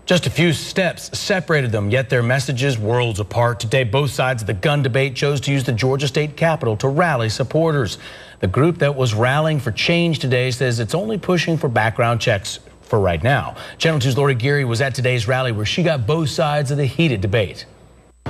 Just a few steps separated them, yet their messages worlds apart. Today, both sides of the gun debate chose to use the Georgia State Capitol to rally supporters. The group that was rallying for change today says it's only pushing for background checks for right now. Channel 2's Lori Geary was at today's rally where she got both sides of the heated debate.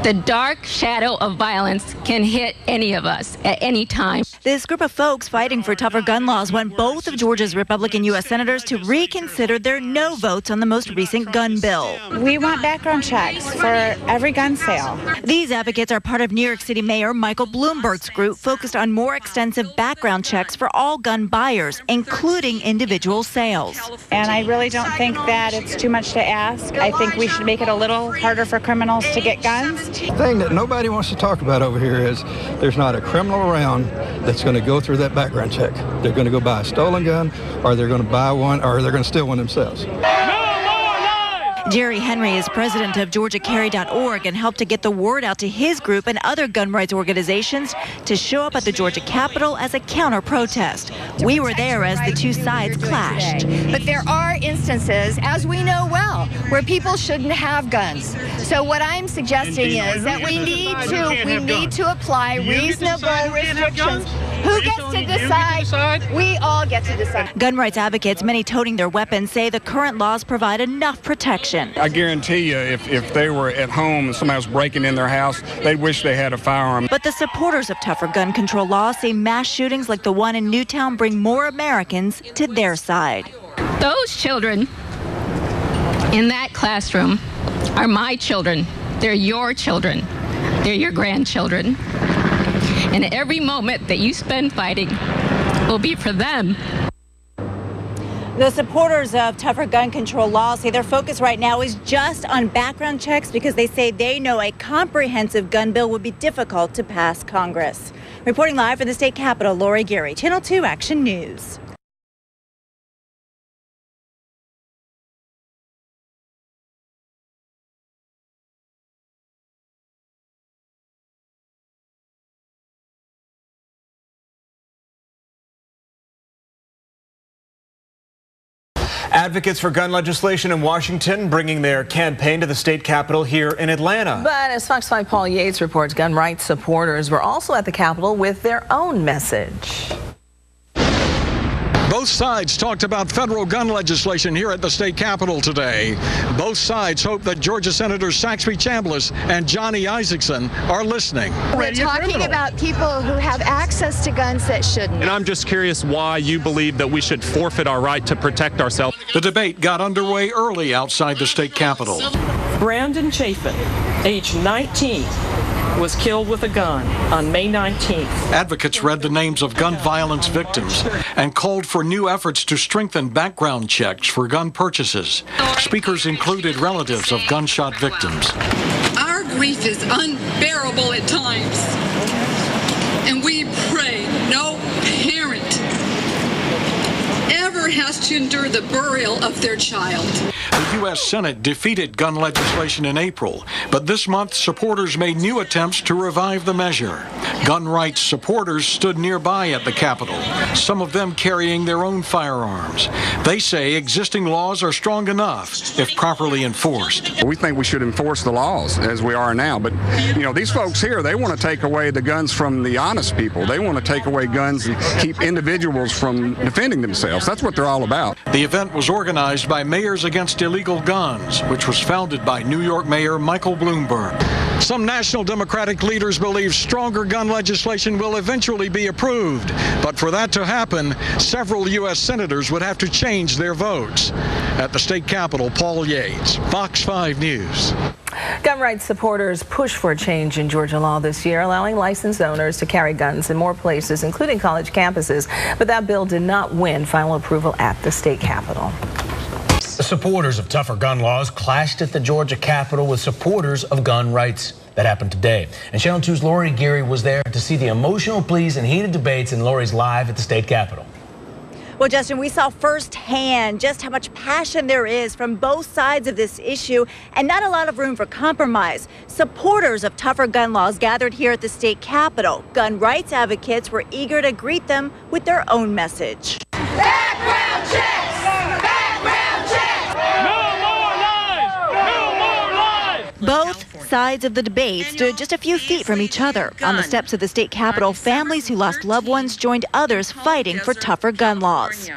The dark shadow of violence can hit any of us at any time. This group of folks fighting for tougher gun laws want both of Georgia's Republican U.S. senators to reconsider their no votes on the most recent gun bill. We want background checks for every gun sale. These advocates are part of New York City Mayor Michael Bloomberg's group focused on more extensive background checks for all gun buyers, including individual sales. And I really don't think that it's too much to ask. I think we should make it a little harder for criminals to get guns. The thing that nobody wants to talk about over here is there's not a criminal around that's going to go through that background check. They're going to go buy a stolen gun, or they're going to buy one, or they're going to steal one themselves. Jerry Henry is president of GeorgiaCarry.org and helped to get the word out to his group and other gun rights organizations to show up at the Georgia Capitol as a counter-protest. We were there as the two sides clashed. But there are instances, as we know well, where people shouldn't have guns. So what I'm suggesting is that we need to apply reasonable restrictions. Who gets to decide? We all get to decide. Gun rights advocates, many toting their weapons, say the current laws provide enough protection. I guarantee you, if they were at home and somebody was breaking in their house, they'd wish they had a firearm. But the supporters of tougher gun control laws say mass shootings like the one in Newtown bring more Americans to their side. Those children in that classroom are my children. They're your children. They're your grandchildren. And every moment that you spend fighting will be for them. The supporters of tougher gun control laws say their focus right now is just on background checks because they say they know a comprehensive gun bill would be difficult to pass Congress. Reporting live from the state capitol, Lori Geary, Channel 2 Action News. Advocates for gun legislation in Washington bringing their campaign to the state capitol here in Atlanta. But as Fox 5 Paul Yates reports, gun rights supporters were also at the Capitol with their own message. Both sides talked about federal gun legislation here at the state capitol today. Both sides hope that Georgia Senators Saxby Chambliss and Johnny Isakson are listening. We're talking about people who have access to guns that shouldn't. And I'm just curious why you believe that we should forfeit our right to protect ourselves. The debate got underway early outside the state capitol. Brandon Chafin, age 19, was killed with a gun on May 19th. Advocates read the names of gun violence victims and called for new efforts to strengthen background checks for gun purchases. Speakers included relatives of gunshot victims. Our grief is unbearable at times, and we pray no parent ever has to endure the burial of their child. The U.S. Senate defeated gun legislation in April, but this month supporters made new attempts to revive the measure. Gun rights supporters stood nearby at the Capitol, some of them carrying their own firearms. They say existing laws are strong enough if properly enforced. We think we should enforce the laws as we are now, but you know, these folks here, they want to take away the guns from the honest people. They want to take away guns and keep individuals from defending themselves. That's what they're all about. The event was organized by Mayors Against Illegal Guns, which was founded by New York Mayor Michael Bloomberg. Some national Democratic leaders believe stronger gun legislation will eventually be approved. But for that to happen, several U.S. senators would have to change their votes. At the state capitol, Paul Yates, Fox 5 News. Gun rights supporters push for a change in Georgia law this year, allowing licensed owners to carry guns in more places, including college campuses. But that bill did not win final approval at the state capitol. The supporters of tougher gun laws clashed at the Georgia Capitol with supporters of gun rights. That happened today. And Channel 2's Lori Geary was there to see the emotional pleas and heated debates, and Lori's live at the state capitol. Well, Justin, we saw firsthand just how much passion there is from both sides of this issue and not a lot of room for compromise. Supporters of tougher gun laws gathered here at the state capitol. Gun rights advocates were eager to greet them with their own message. Background checks! Background checks! No more lies! Both sides of the debate stood just a few feet from each other. On the steps of the state capitol, families who lost loved ones joined others fighting for tougher gun laws.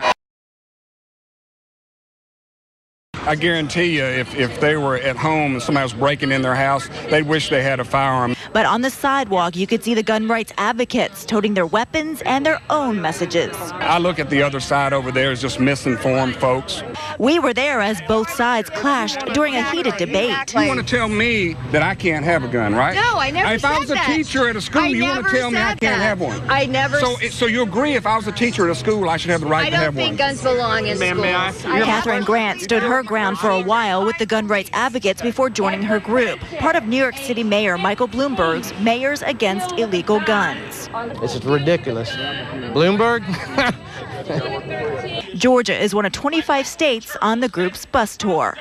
I guarantee you, if they were at home and somebody was breaking in their house, they'd wish they had a firearm. But on the sidewalk, you could see the gun rights advocates toting their weapons and their own messages. I look at the other side over there as just misinformed folks. We were there as both sides clashed during a heated debate. You want to tell me that I can't have a gun, right? No, I never If said I was a that. teacher at a school, you want to tell me I can't have one? I never. So you agree if I was a teacher at a school, I should have the right to have one? I don't think guns belong in schools. May I? Catherine Grant stood her ground for a while with the gun rights advocates before joining her group, part of New York City Mayor Michael Bloomberg's Mayors Against Illegal Guns. This is ridiculous. Bloomberg? Georgia is one of 25 states on the group's bus tour.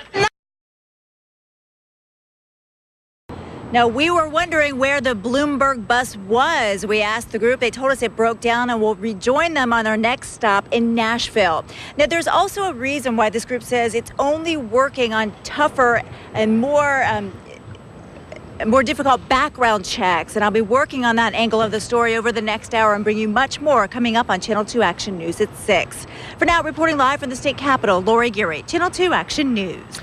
Now, we were wondering where the Bloomberg bus was. We asked the group. They told us it broke down, and we'll rejoin them on our next stop in Nashville. Now, there's also a reason why this group says it's only working on tougher and more difficult background checks, and I'll be working on that angle of the story over the next hour and bring you much more coming up on Channel 2 Action News at 6. For now, reporting live from the state capitol, Lori Geary, Channel 2 Action News.